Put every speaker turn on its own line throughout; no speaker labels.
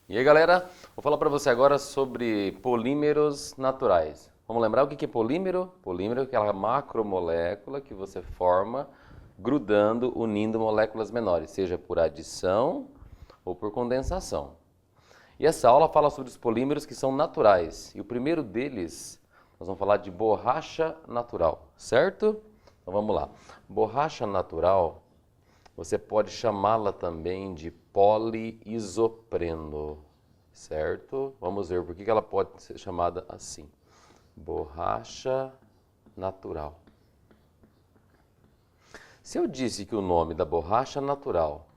E aí galera, vou falar para você agora sobre polímeros naturais. Vamos lembrar o que é polímero? Polímero é aquela macromolécula que você forma grudando, unindo moléculas menores, seja por adição ou por condensação. E essa aula fala sobre os polímeros que são naturais. E o primeiro deles, nós vamos falar de borracha natural, certo? Então vamos lá. Borracha natural, você pode chamá-la também de poliisopreno, certo? Vamos ver por que ela pode ser chamada assim. Borracha natural. Se eu disse que o nome da borracha natural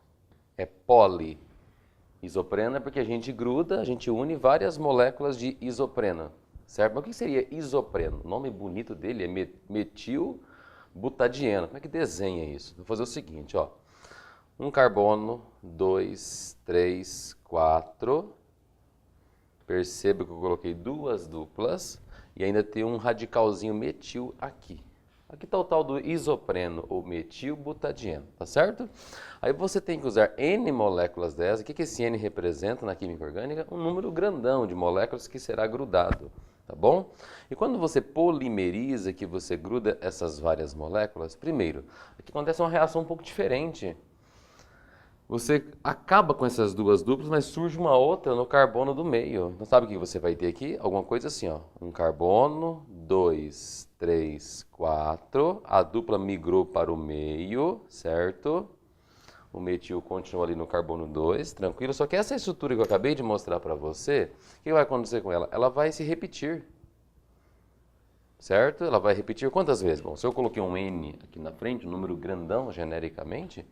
é poliisopreno, é porque a gente gruda, a gente une várias moléculas de isopreno, certo? Mas o que seria isopreno? O nome bonito dele é metilbutadieno. Como é que desenha isso? Vou fazer o seguinte, ó. Um carbono, 2, 3, 4. Perceba que eu coloquei duas duplas e ainda tem um radicalzinho metil aqui. Aqui está o tal do isopreno, ou metilbutadieno, tá certo? Aí você tem que usar N moléculas dessas. O que esse N representa na química orgânica? Um número grandão de moléculas que será grudado, tá bom? E quando você polimeriza, que você gruda essas várias moléculas, primeiro, aqui acontece uma reação um pouco diferente. Você acaba com essas duas duplas, mas surge uma outra no carbono do meio. Então sabe o que você vai ter aqui? Alguma coisa assim, ó. Um carbono, 2, 3, 4. A dupla migrou para o meio, certo? O metil continua ali no carbono 2, tranquilo. Só que essa estrutura que eu acabei de mostrar para você, o que vai acontecer com ela? Ela vai se repetir. Certo? Ela vai repetir quantas vezes? Bom, se eu coloquei um N aqui na frente, um número grandão genericamente,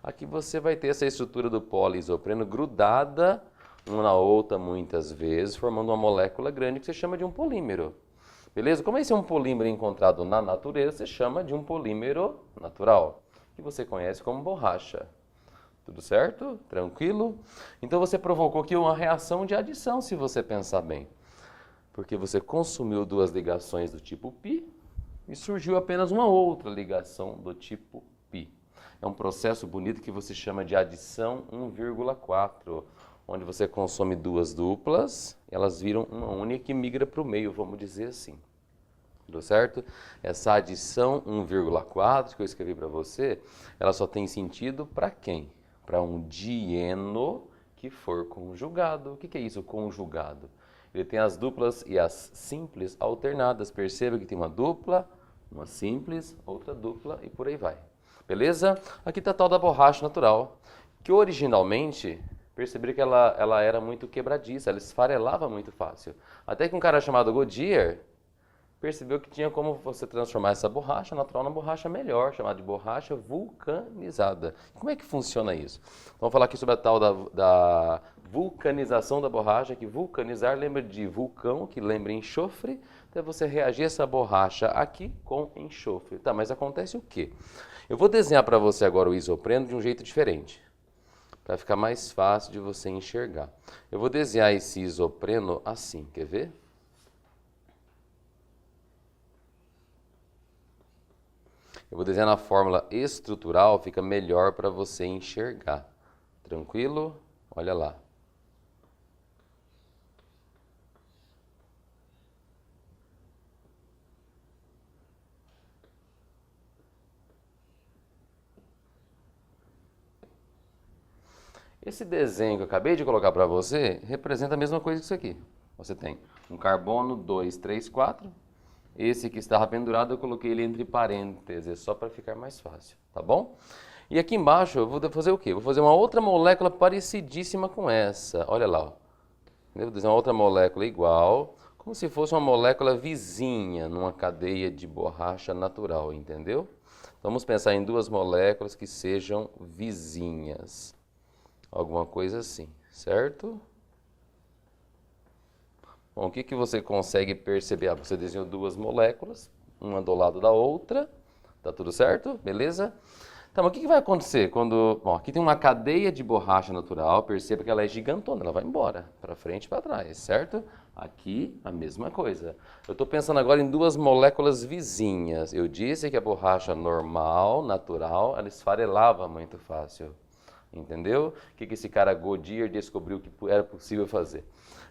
aqui você vai ter essa estrutura do poliisopreno grudada uma na outra muitas vezes, formando uma molécula grande que você chama de um polímero. Beleza? Como esse é um polímero encontrado na natureza, você chama de um polímero natural, que você conhece como borracha. Tudo certo? Tranquilo? Então você provocou aqui uma reação de adição, se você pensar bem. Porque você consumiu duas ligações do tipo π e surgiu apenas uma outra ligação do tipo π. É um processo bonito que você chama de adição 1,4, onde você consome duas duplas, elas viram uma única que migra para o meio, vamos dizer assim. Tudo certo? Essa adição 1,4 que eu escrevi para você, ela só tem sentido para quem? Para um dieno que for conjugado. O que é isso, conjugado? Ele tem as duplas e as simples alternadas. Perceba que tem uma dupla, uma simples, outra dupla e por aí vai. Beleza? Aqui está a tal da borracha natural, que originalmente, perceberam que ela era muito quebradiça, ela esfarelava muito fácil. Até que um cara chamado Goodyear percebeu que tinha como você transformar essa borracha natural numa borracha melhor, chamada de borracha vulcanizada. Como é que funciona isso? Então, vamos falar aqui sobre a tal da vulcanização da borracha, que vulcanizar lembra de vulcão, que lembra enxofre, então você reagir essa borracha aqui com enxofre. Tá, mas acontece o quê? Eu vou desenhar para você agora o isopreno de um jeito diferente, para ficar mais fácil de você enxergar. Eu vou desenhar esse isopreno assim, quer ver? Eu vou desenhar na fórmula estrutural, fica melhor para você enxergar. Tranquilo? Olha lá. Esse desenho que eu acabei de colocar para você representa a mesma coisa que isso aqui. Você tem um carbono, 2, 3, 4. Esse que estava pendurado eu coloquei ele entre parênteses, só para ficar mais fácil, tá bom? E aqui embaixo eu vou fazer o quê? Vou fazer uma outra molécula parecidíssima com essa. Olha lá, ó. Eu vou desenhar uma outra molécula igual, como se fosse uma molécula vizinha numa cadeia de borracha natural, entendeu? Vamos pensar em duas moléculas que sejam vizinhas. Alguma coisa assim, certo? Bom, o que você consegue perceber? Ah, você desenhou duas moléculas, uma do lado da outra, tá tudo certo? Beleza? Então, o que vai acontecer quando... Bom, aqui tem uma cadeia de borracha natural, perceba que ela é gigantona, ela vai embora, para frente e para trás, certo? Aqui, a mesma coisa. Eu estou pensando agora em duas moléculas vizinhas. Eu disse que a borracha normal, natural, ela esfarelava muito fácil. Entendeu? O que esse cara Goodyear descobriu que era possível fazer?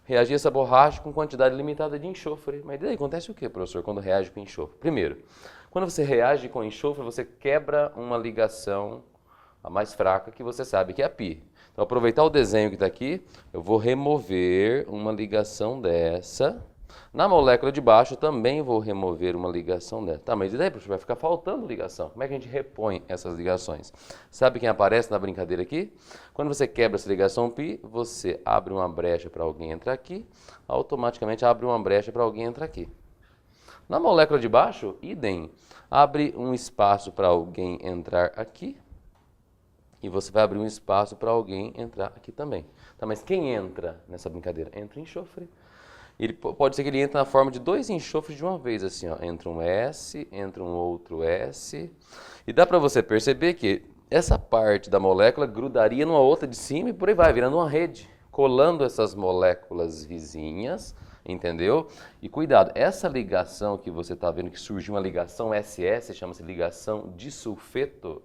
Reagir essa borracha com quantidade limitada de enxofre. Mas daí acontece o que, professor, quando reage com enxofre? Primeiro, quando você reage com enxofre, você quebra uma ligação, a mais fraca, que você sabe que é a π. Então, aproveitar o desenho que está aqui, eu vou remover uma ligação dessa. Na molécula de baixo, também vou remover uma ligação dessa. Tá, mas e daí, professor? Vai ficar faltando ligação. Como é que a gente repõe essas ligações? Sabe quem aparece na brincadeira aqui? Quando você quebra essa ligação π, você abre uma brecha para alguém entrar aqui, automaticamente abre uma brecha para alguém entrar aqui. Na molécula de baixo, idem. Abre um espaço para alguém entrar aqui. E você vai abrir um espaço para alguém entrar aqui também. Tá, mas quem entra nessa brincadeira? Entra enxofre. Ele pode ser que ele entre na forma de dois enxofres de uma vez, assim, ó. Entra um S, entra um outro S. E dá para você perceber que essa parte da molécula grudaria numa outra de cima e por aí vai, virando uma rede, colando essas moléculas vizinhas, entendeu? E cuidado, essa ligação que você está vendo que surgiu uma ligação SS, chama-se ligação disulfeto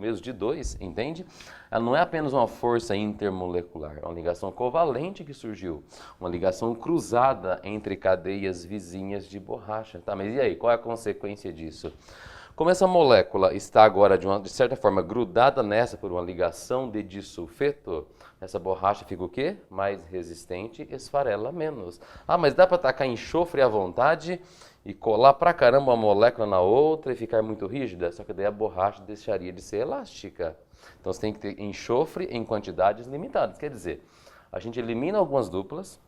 mesmo, de dois, entende? Ela não é apenas uma força intermolecular, é uma ligação covalente que surgiu, uma ligação cruzada entre cadeias vizinhas de borracha. Tá, mas e aí, qual é a consequência disso? Como essa molécula está agora, de certa forma, grudada nessa por uma ligação de disulfeto, essa borracha fica o quê? Mais resistente, esfarela menos. Ah, mas dá para tacar enxofre à vontade e colar pra caramba uma molécula na outra e ficar muito rígida? Só que daí a borracha deixaria de ser elástica. Então você tem que ter enxofre em quantidades limitadas. Quer dizer, a gente elimina algumas duplas,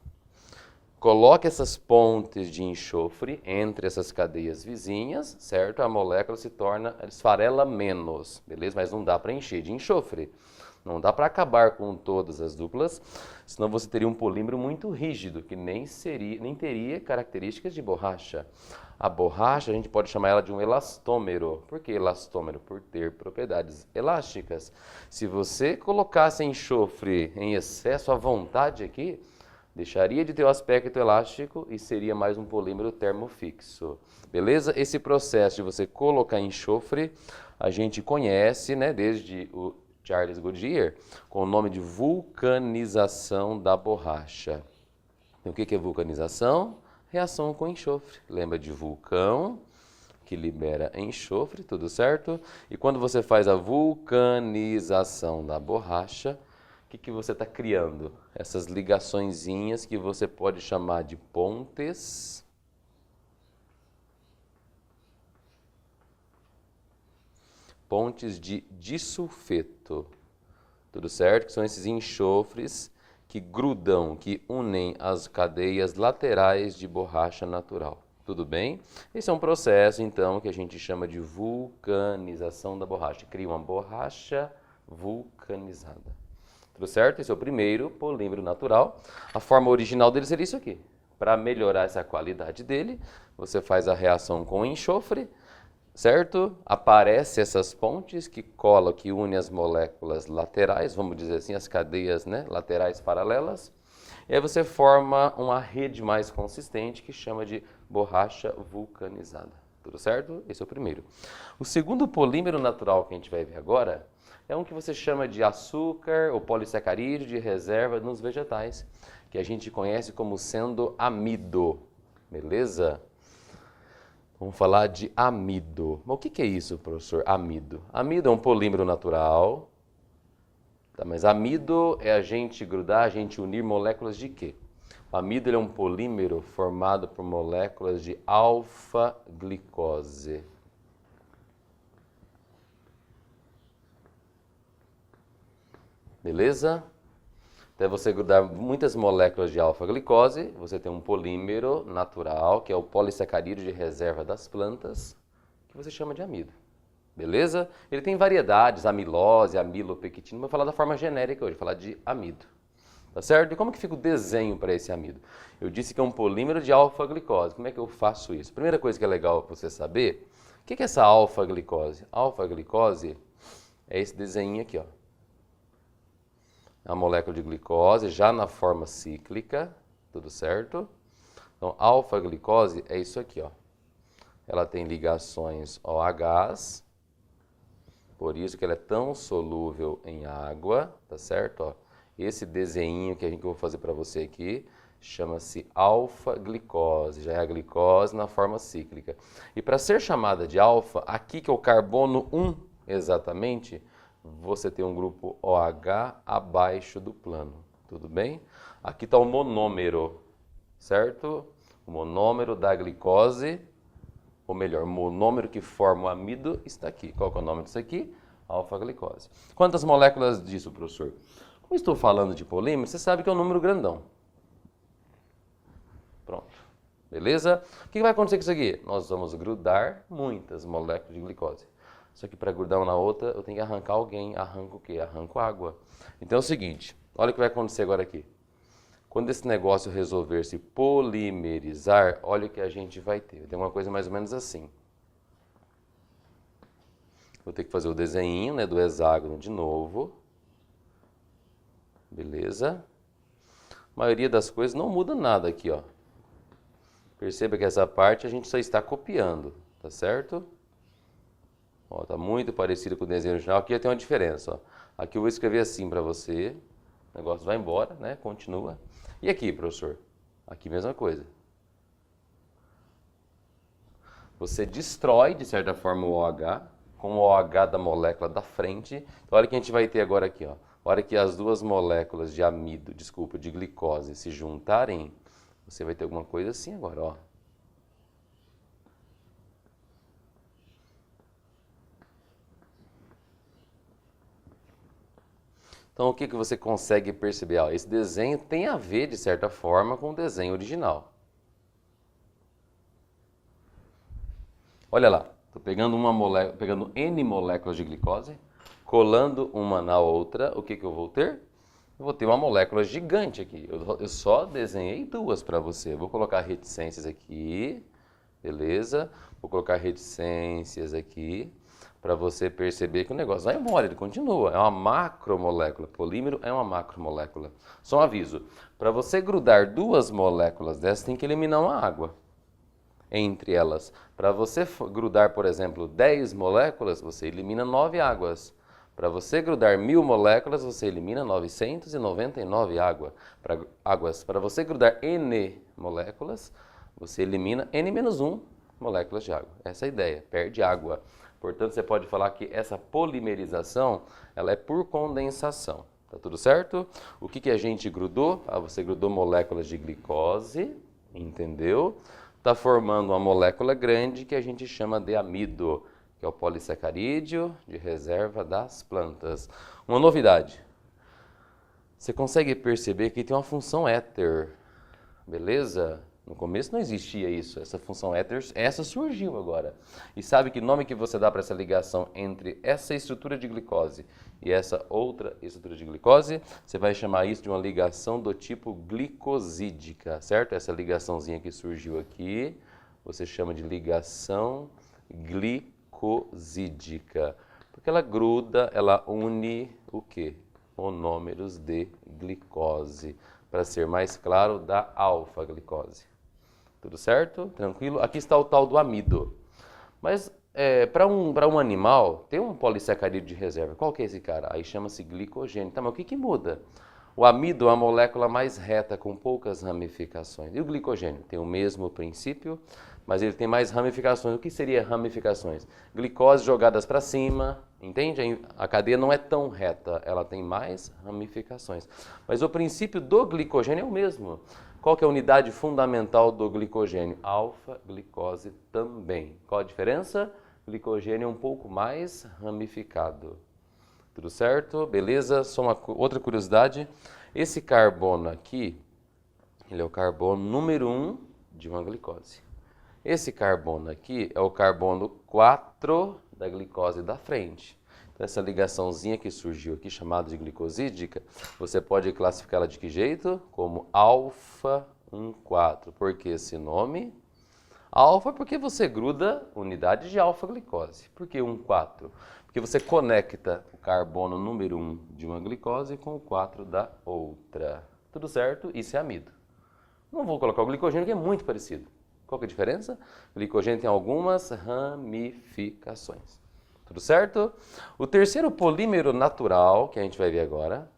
coloca essas pontes de enxofre entre essas cadeias vizinhas, certo? A molécula se torna, esfarela menos, beleza? Mas não dá para encher de enxofre. Não dá para acabar com todas as duplas, senão você teria um polímero muito rígido, que nem teria características de borracha. A borracha, a gente pode chamar ela de um elastômero. Por que elastômero? Por ter propriedades elásticas. Se você colocasse enxofre em excesso à vontade aqui, deixaria de ter o aspecto elástico e seria mais um polímero termofixo. Beleza? Esse processo de você colocar enxofre, a gente conhece, né, desde o Charles Goodyear, com o nome de vulcanização da borracha. Então, o que é vulcanização? Reação com enxofre. Lembra de vulcão, que libera enxofre, tudo certo? E quando você faz a vulcanização da borracha, o que você está criando? Essas ligaçõezinhas que você pode chamar de pontes. Pontes de disulfeto, tudo certo? Que são esses enxofres que grudam, que unem as cadeias laterais de borracha natural. Tudo bem? Esse é um processo, então, que a gente chama de vulcanização da borracha. Cria uma borracha vulcanizada. Tudo certo? Esse é o primeiro polímero natural. A forma original dele seria isso aqui. Para melhorar essa qualidade dele, você faz a reação com enxofre, certo? Aparecem essas pontes que colam, que unem as moléculas laterais, vamos dizer assim, as cadeias, né, laterais paralelas. E aí você forma uma rede mais consistente que chama de borracha vulcanizada. Tudo certo? Esse é o primeiro. O segundo polímero natural que a gente vai ver agora é um que você chama de açúcar ou polissacarídeo de reserva nos vegetais, que a gente conhece como sendo amido. Beleza? Vamos falar de amido. Mas o que é isso, professor? Amido. Amido é um polímero natural, tá? Mas amido é a gente grudar, a gente unir moléculas de quê? O amido ele é um polímero formado por moléculas de alfa-glicose. Beleza? Até você grudar muitas moléculas de alfa-glicose, você tem um polímero natural, que é o polissacarídeo de reserva das plantas, que você chama de amido. Beleza? Ele tem variedades, amilose, amilopectina, vou falar da forma genérica hoje, vou falar de amido. Tá certo? E como que fica o desenho para esse amido? Eu disse que é um polímero de alfa-glicose. Como é que eu faço isso? Primeira coisa que é legal você saber, o que é essa alfa-glicose? Alfa-glicose é esse desenho aqui, ó. A molécula de glicose, já na forma cíclica, Tudo certo? Então, alfa-glicose é isso aqui, ó. Ela tem ligações OHs, por isso que ela é tão solúvel em água, tá certo? Ó, esse desenho que eu vou fazer para você aqui chama-se alfa-glicose, já é a glicose na forma cíclica. E para ser chamada de alfa, aqui que é o carbono 1 exatamente, você tem um grupo OH abaixo do plano, tudo bem? Aqui está o monômero, certo? O monômero da glicose, ou melhor, o monômero que forma o amido está aqui. Qual que é o nome disso aqui? Alfa-glicose. Quantas moléculas disso, professor? Como estou falando de polímero, você sabe que é um número grandão. Pronto. Beleza? O que vai acontecer com isso aqui? Nós vamos grudar muitas moléculas de glicose. Só que para grudar uma na outra, eu tenho que arrancar alguém. Arranco o quê? Arranco água. Então é o seguinte, olha o que vai acontecer agora aqui. Quando esse negócio resolver se polimerizar, olha o que a gente vai ter. Tem uma coisa mais ou menos assim. Vou ter que fazer o desenho, né, do hexágono de novo. Beleza? A maioria das coisas não muda nada aqui, ó. Perceba que essa parte a gente só está copiando, tá certo? Ó, tá muito parecido com o desenho original. Aqui tem uma diferença, ó. Aqui eu vou escrever assim para você. O negócio vai embora, né? Continua. E aqui, professor? Aqui mesma coisa. Você destrói, de certa forma, o OH com o OH da molécula da frente. Então, olha o que a gente vai ter agora aqui, ó. A hora que as duas moléculas de amido, desculpa, de glicose se juntarem, você vai ter alguma coisa assim agora, ó. Então, o que você consegue perceber? Ó, esse desenho tem a ver, de certa forma, com o desenho original. Olha lá, estou pegando pegando N moléculas de glicose, colando uma na outra, o que eu vou ter? Eu vou ter uma molécula gigante aqui. Eu só desenhei duas para você. Eu vou colocar reticências aqui, beleza? Vou colocar reticências aqui, para você perceber que o negócio vai embora, ele continua. É uma macromolécula. Polímero é uma macromolécula. Só um aviso, para você grudar duas moléculas dessas, tem que eliminar uma água entre elas. Para você grudar, por exemplo, 10 moléculas, você elimina 9 águas. Para você grudar 1000 moléculas, você elimina 999 águas. Para você grudar N moléculas, você elimina N-1 moléculas de água. Essa é a ideia, perde água. Portanto, você pode falar que essa polimerização, ela é por condensação. Tá tudo certo? O que a gente grudou? Você grudou moléculas de glicose, entendeu? Está formando uma molécula grande que a gente chama de amido, que é o polissacarídeo de reserva das plantas. Uma novidade, você consegue perceber que tem uma função éter, beleza? No começo não existia isso, essa função éter, essa surgiu agora. E sabe que nome que você dá para essa ligação entre essa estrutura de glicose e essa outra estrutura de glicose? Você vai chamar isso de uma ligação do tipo glicosídica, certo? Essa ligaçãozinha que surgiu aqui, você chama de ligação glicosídica. Porque ela gruda, ela une o quê? Monômeros de glicose. Para ser mais claro, da alfa-glicose. Tudo certo? Tranquilo? Aqui está o tal do amido. Mas para um animal, tem um polissacarídeo de reserva. Qual que é esse cara? Aí chama-se glicogênio. Tá, mas o que muda? O amido é uma molécula mais reta, com poucas ramificações. E o glicogênio? Tem o mesmo princípio, mas ele tem mais ramificações. O que seria ramificações? Glicose jogadas para cima, entende? A cadeia não é tão reta, ela tem mais ramificações. Mas o princípio do glicogênio é o mesmo. Qual que é a unidade fundamental do glicogênio? Alfa-glicose também. Qual a diferença? Glicogênio é um pouco mais ramificado. Tudo certo? Beleza? Só uma outra curiosidade. Esse carbono aqui, ele é o carbono número 1 de uma glicose. Esse carbono aqui é o carbono 4 da glicose da frente. Então, essa ligaçãozinha que surgiu aqui, chamada de glicosídica, você pode classificá-la de que jeito? Como alfa-1,4. Por que esse nome? Alfa porque você gruda unidade de alfa-glicose. Por que 1,4? Porque você conecta o carbono número 1 de uma glicose com o 4 da outra. Tudo certo? Isso é amido. Não vou colocar o glicogênio, que é muito parecido. Qual que é a diferença? O glicogênio tem algumas ramificações. Tudo certo? O terceiro polímero natural, que a gente vai ver agora,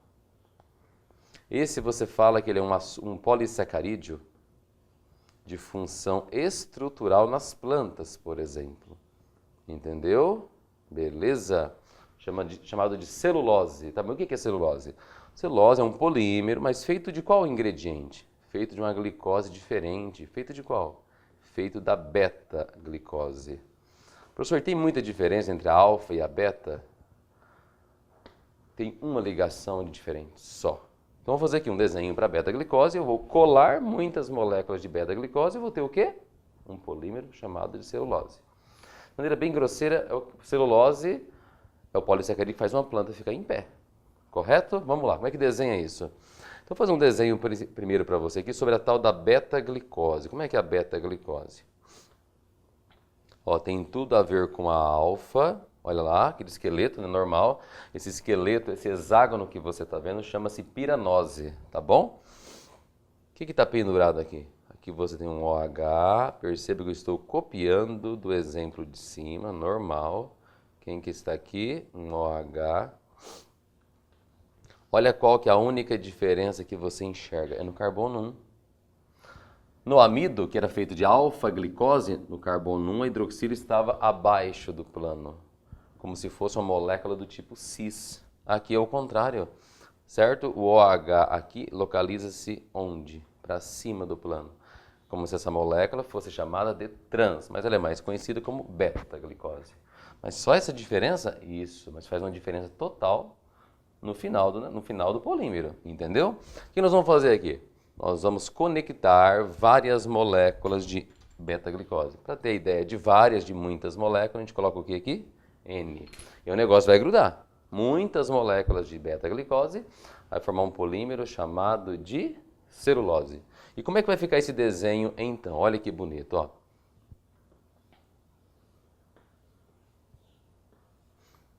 esse você fala que ele é um polissacarídeo de função estrutural nas plantas, por exemplo. Entendeu? Beleza? Chamado de celulose. Tá bom? O que é celulose? Celulose é um polímero, mas feito de qual ingrediente? Feito de uma glicose diferente. Feito de qual? Feito da beta-glicose. Professor, tem muita diferença entre a alfa e a beta? Tem uma ligação diferente só. Então, vou fazer aqui um desenho para beta-glicose, eu vou colar muitas moléculas de beta-glicose e vou ter o quê? Um polímero chamado de celulose. De maneira bem grosseira, celulose é o polissacarídeo que faz uma planta ficar em pé. Correto? Vamos lá, como é que desenha isso? Então, vou fazer um desenho primeiro para você aqui sobre a tal da beta-glicose. Como é que é a beta-glicose? Ó, tem tudo a ver com a alfa. Olha lá, aquele esqueleto, né, normal. Esse esqueleto, esse hexágono que você está vendo, chama-se piranose, tá bom? O que está pendurado aqui? Aqui você tem um OH. Perceba que eu estou copiando do exemplo de cima, normal. Quem que está aqui? Um OH. Olha qual que é a única diferença que você enxerga. É no carbono 1. No amido, que era feito de alfa-glicose, no carbono 1, a hidroxila estava abaixo do plano, como se fosse uma molécula do tipo cis. Aqui é o contrário, certo? O OH aqui localiza-se onde? Para cima do plano. Como se essa molécula fosse chamada de trans, mas ela é mais conhecida como beta-glicose. Mas só essa diferença? Isso, mas faz uma diferença total no final do polímero, entendeu? O que nós vamos fazer aqui? Nós vamos conectar várias moléculas de beta-glicose. Para ter ideia de muitas moléculas, a gente coloca o que aqui? N. E o negócio vai grudar. Muitas moléculas de beta-glicose vai formar um polímero chamado de celulose. E como é que vai ficar esse desenho então? Olha que bonito, ó.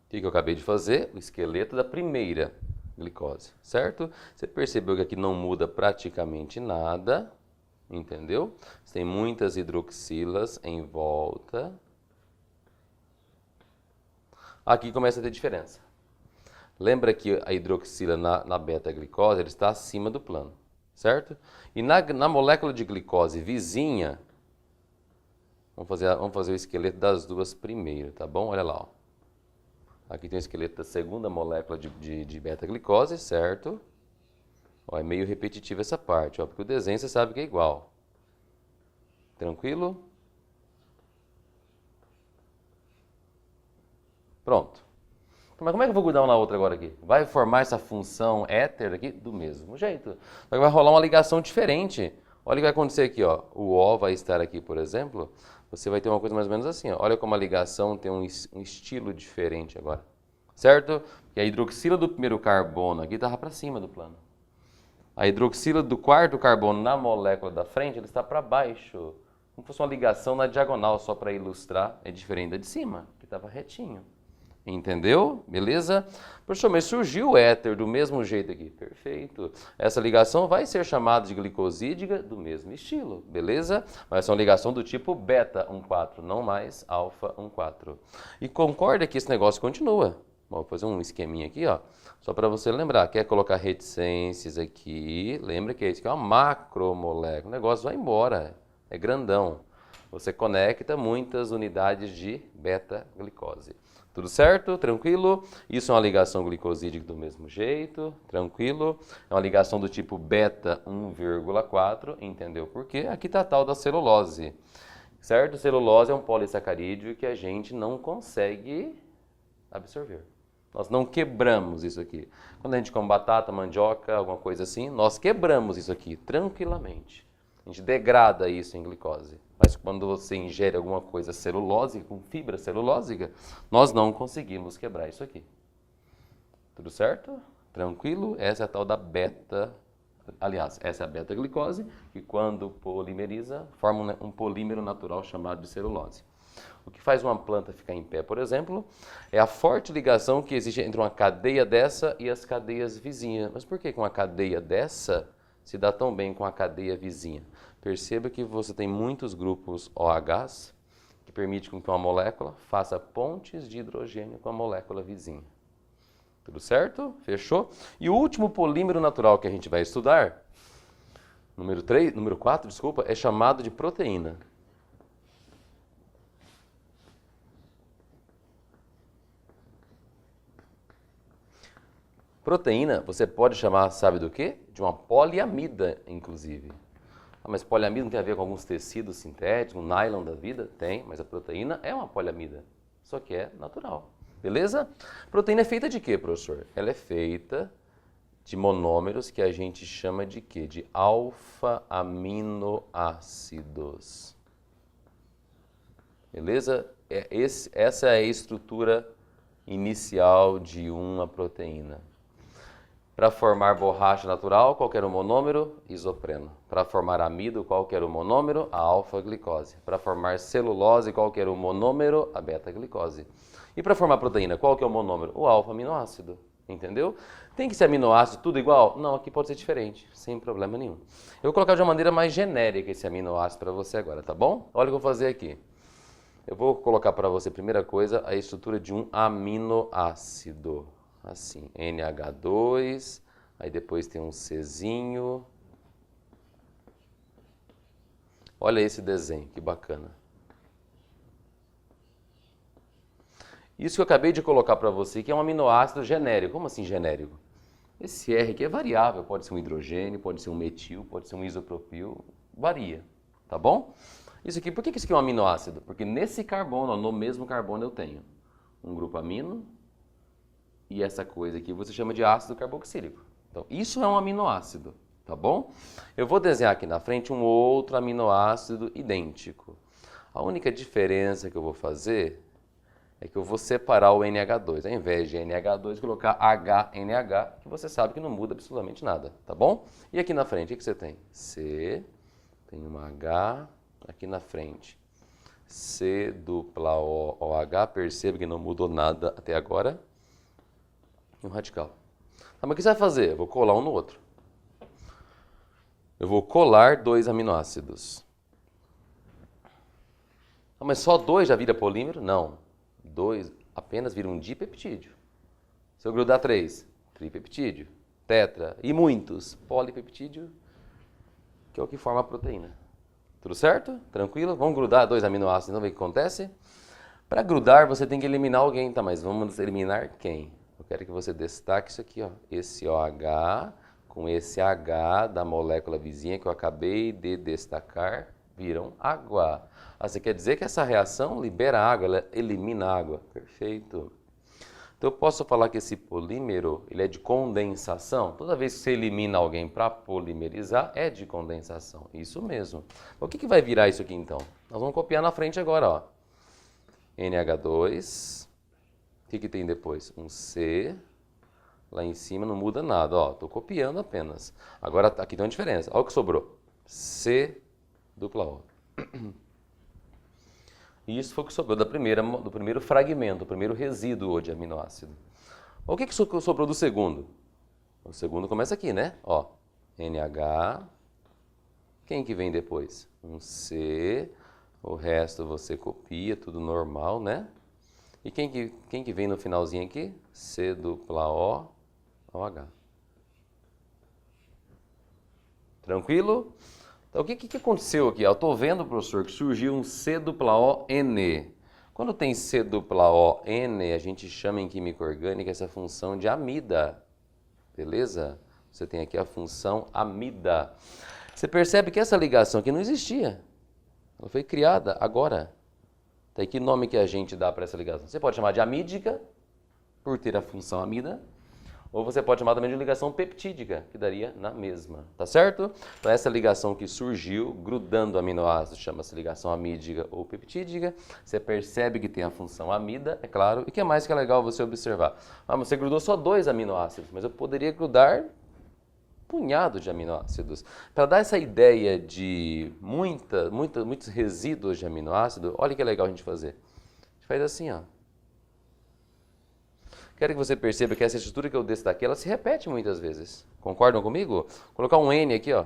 O que eu acabei de fazer? O esqueleto da primeira glicose, certo? Você percebeu que aqui não muda praticamente nada, entendeu? Você tem muitas hidroxilas em volta. Aqui começa a ter diferença. Lembra que a hidroxila na beta-glicose está acima do plano, certo? E na molécula de glicose vizinha, vamos fazer o esqueleto das duas primeiro, tá bom? Olha lá, ó. Aqui tem o esqueleto da segunda molécula de beta-glicose, certo? Ó, é meio repetitivo essa parte, ó, porque o desenho você sabe que é igual. Tranquilo? Pronto. Mas como é que eu vou grudar uma na outra agora aqui? Vai formar essa função éter aqui do mesmo jeito. Só que vai rolar uma ligação diferente. Olha o que vai acontecer aqui, ó. O O vai estar aqui, por exemplo. Você vai ter uma coisa mais ou menos assim, ó. Olha como a ligação tem um estilo diferente agora. Certo? Porque a hidroxila do primeiro carbono aqui estava para cima do plano. A hidroxila do quarto carbono na molécula da frente, ele está para baixo. Como se fosse uma ligação na diagonal, só para ilustrar. É diferente da de cima, que estava retinho. Entendeu? Beleza? Professor, mas surgiu o éter do mesmo jeito aqui. Perfeito. Essa ligação vai ser chamada de glicosídica do mesmo estilo. Beleza? Vai ser uma ligação do tipo beta 1,4, não mais alfa 1,4. E concorda que esse negócio continua. Vou fazer um esqueminha aqui, ó. Só para você lembrar. Quer colocar reticências aqui. Lembra que isso aqui é uma macromolécula. O negócio vai embora. É grandão. Você conecta muitas unidades de beta-glicose. Tudo certo? Tranquilo? Isso é uma ligação glicosídica do mesmo jeito, tranquilo? É uma ligação do tipo beta 1,4, entendeu por quê? Aqui está a tal da celulose, certo? Celulose é um polissacarídeo que a gente não consegue absorver. Nós não quebramos isso aqui. Quando a gente come batata, mandioca, alguma coisa assim, nós quebramos isso aqui tranquilamente. A gente degrada isso em glicose. Mas quando você ingere alguma coisa celulósica, com fibra celulósica, nós não conseguimos quebrar isso aqui. Tudo certo? Tranquilo? Essa é a tal da beta. Aliás, essa é a beta-glicose, que quando polimeriza, forma um polímero natural chamado de celulose. O que faz uma planta ficar em pé, por exemplo, é a forte ligação que existe entre uma cadeia dessa e as cadeias vizinhas. Mas por que uma cadeia dessa se dá tão bem com a cadeia vizinha? Perceba que você tem muitos grupos OHs que permite com que uma molécula faça pontes de hidrogênio com a molécula vizinha. Tudo certo? Fechou? E o último polímero natural que a gente vai estudar, número 4, desculpa, é chamado de proteína. Proteína, você pode chamar, sabe do quê? De uma poliamida, inclusive. Ah, mas poliamida não tem a ver com alguns tecidos sintéticos, um nylon da vida? Tem, mas a proteína é uma poliamida, só que é natural. Beleza? Proteína é feita de quê, professor? Ela é feita de monômeros que a gente chama de quê? De alfa-aminoácidos. Beleza? Essa é a estrutura inicial de uma proteína. Para formar borracha natural, qual que era o monômero? Isopreno. Para formar amido, qual que era o monômero? A alfa-glicose. Para formar celulose, qual que era o monômero? A beta-glicose. E para formar proteína, qual que é o monômero? O alfa-aminoácido. Entendeu? Tem que ser aminoácido tudo igual? Não, aqui pode ser diferente, sem problema nenhum. Eu vou colocar de uma maneira mais genérica esse aminoácido para você agora, tá bom? Olha o que eu vou fazer aqui. Eu vou colocar para você, primeira coisa, a estrutura de um aminoácido. Assim, NH2, aí depois tem um Czinho. Olha esse desenho, que bacana. Isso que eu acabei de colocar para você, que é um aminoácido genérico. Como assim genérico? Esse R aqui é variável, pode ser um hidrogênio, pode ser um metil, pode ser um isopropil, varia, tá bom? Isso aqui, por que isso aqui é um aminoácido? Porque nesse carbono, no mesmo carbono eu tenho um grupo amino, e essa coisa aqui você chama de ácido carboxílico. Então, isso é um aminoácido, tá bom? Eu vou desenhar aqui na frente um outro aminoácido idêntico. A única diferença que eu vou fazer é que eu vou separar o NH2. Ao invés de NH2, colocar HNH, que você sabe que não muda absolutamente nada, tá bom? E aqui na frente, o que você tem? C, tem uma H, aqui na frente. C dupla OH, perceba que não mudou nada até agora. E um radical. Ah, mas o que você vai fazer? Eu vou colar um no outro. Eu vou colar dois aminoácidos. Ah, mas só dois já vira polímero? Não. Dois apenas vira um dipeptídeo. Se eu grudar três, tripeptídeo, tetra e muitos, polipeptídeo, que é o que forma a proteína. Tudo certo? Tranquilo? Vamos grudar dois aminoácidos, então ver o que acontece? Para grudar, você tem que eliminar alguém, tá? Mas vamos eliminar quem? Eu quero que você destaque isso aqui, ó. Esse OH com esse H da molécula vizinha que eu acabei de destacar, viram água. Ah, você quer dizer que essa reação libera água, ela elimina água. Perfeito. Então eu posso falar que esse polímero, ele é de condensação? Toda vez que você elimina alguém para polimerizar, é de condensação. Isso mesmo. O que vai virar isso aqui então? Nós vamos copiar na frente agora, ó. NH2. O que tem depois? Um C. Lá em cima não muda nada, ó. Estou copiando apenas. Agora aqui tem uma diferença. Olha o que sobrou. C dupla O. E isso foi o que sobrou do primeiro fragmento, do primeiro resíduo de aminoácido. O que sobrou do segundo? O segundo começa aqui, né? Ó, NH. Quem que vem depois? Um C. O resto você copia, tudo normal, né? E quem que vem no finalzinho aqui? C dupla O, OH. Tranquilo? Então, o que aconteceu aqui? Eu estou vendo, professor, que surgiu um C dupla O N. Quando tem C dupla O N, a gente chama em química orgânica essa função de amida. Beleza? Você tem aqui a função amida. Você percebe que essa ligação aqui não existia. Ela foi criada agora. Então, que nome que a gente dá para essa ligação? Você pode chamar de amídica, por ter a função amida, ou você pode chamar também de ligação peptídica, que daria na mesma, tá certo? Então essa ligação que surgiu, grudando aminoácidos, chama-se ligação amídica ou peptídica. Você percebe que tem a função amida, é claro. E o que mais que é legal você observar? Ah, você grudou só 2 aminoácidos, mas eu poderia grudar um punhado de aminoácidos. Para dar essa ideia de muitos resíduos de aminoácido, olha que legal a gente fazer. A gente faz assim, ó. Quero que você perceba que essa estrutura que eu destaquei, ela se repete muitas vezes. Concordam comigo? Vou colocar um N aqui, ó.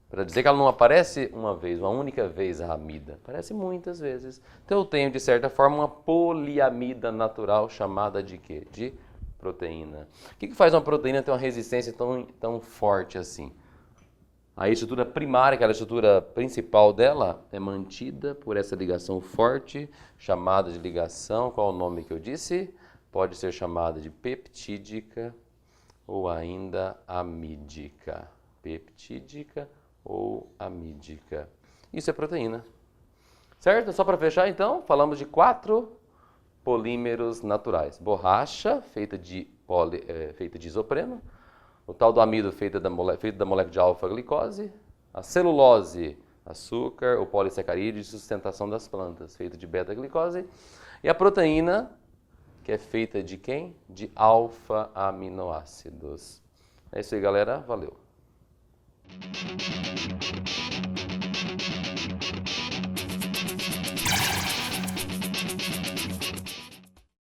Para dizer que ela não aparece uma vez, uma única vez a amida. Aparece muitas vezes. Então eu tenho, de certa forma, uma poliamida natural chamada de quê? De proteína. O que faz uma proteína ter uma resistência tão forte assim? A estrutura primária, que é a estrutura principal dela, é mantida por essa ligação forte, chamada de ligação, qual é o nome que eu disse? Pode ser chamada de peptídica ou ainda amídica. Peptídica ou amídica. Isso é proteína. Certo? Só para fechar, então, falamos de 4 polímeros naturais. Borracha, feita de isopreno. O tal do amido, feito da molécula de alfa-glicose. A celulose, açúcar, o polissacarídeo de sustentação das plantas, feito de beta-glicose. E a proteína, que é feita de quem? De alfa-aminoácidos. É isso aí, galera. Valeu.